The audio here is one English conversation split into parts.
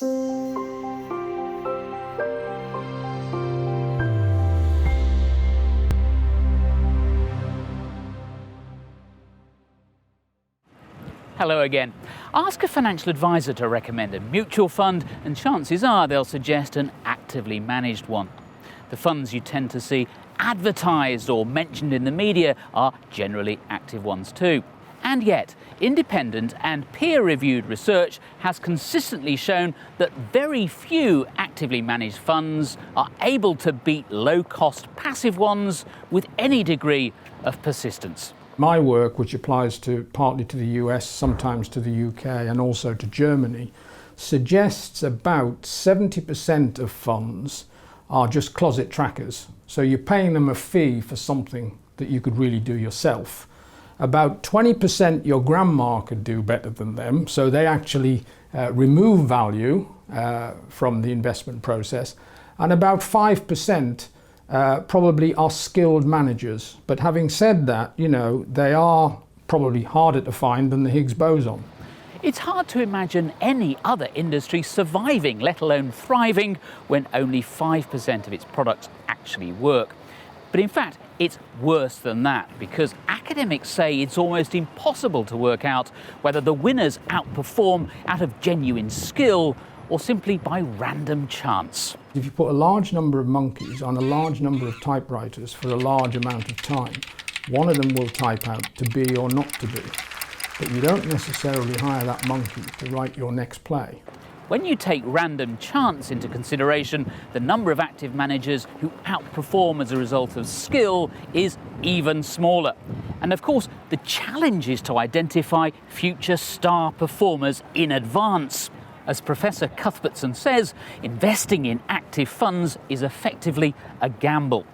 Hello again. Ask a financial advisor to recommend a mutual fund and chances are they'll suggest an actively managed one. The funds you tend to see advertised or mentioned in the media are generally active ones too. And yet, independent and peer-reviewed research has consistently shown that very few actively managed funds are able to beat low-cost passive ones with any degree of persistence. My work, which applies partly to the US, sometimes to the UK and also to Germany, suggests about 70% of funds are just closet trackers. So you're paying them a fee for something that you could really do yourself. About 20% your grandma could do better than them, so they actually remove value from the investment process, and about 5% probably are skilled managers. But having said that, you know, they are probably harder to find than the Higgs boson. It's hard to imagine any other industry surviving, let alone thriving, when only 5% of its products actually work. But in fact, it's worse than that, because academics say it's almost impossible to work out whether the winners outperform out of genuine skill or simply by random chance. If you put a large number of monkeys on a large number of typewriters for a large amount of time, one of them will type out to be or not to be. But you don't necessarily hire that monkey to write your next play. When you take random chance into consideration, the number of active managers who outperform as a result of skill is even smaller. And of course, the challenge is to identify future star performers in advance. As Professor Cuthbertson says, investing in active funds is effectively a gamble.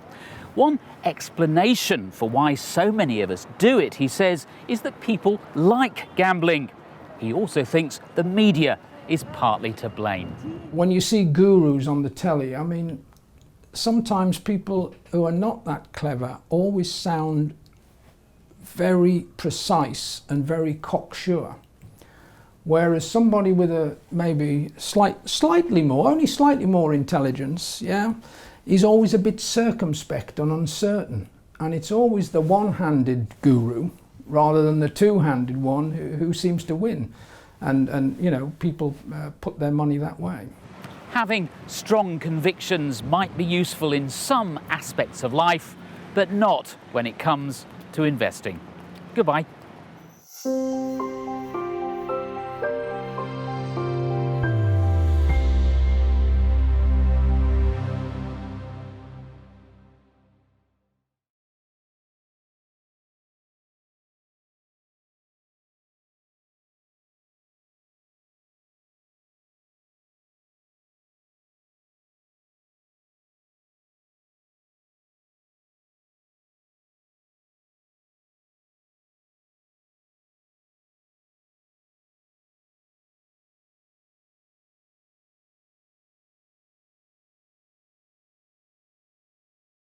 One explanation for why so many of us do it, he says, is that people like gambling. He also thinks the media is partly to blame. When you see gurus on the telly, I mean, sometimes people who are not that clever always sound very precise and very cocksure. Whereas somebody with a maybe slightly more intelligence, yeah, is always a bit circumspect and uncertain. And it's always the one-handed guru rather than the two-handed one who seems to win. And you know, people put their money that way. Having strong convictions might be useful in some aspects of life, but not when it comes to investing. Goodbye.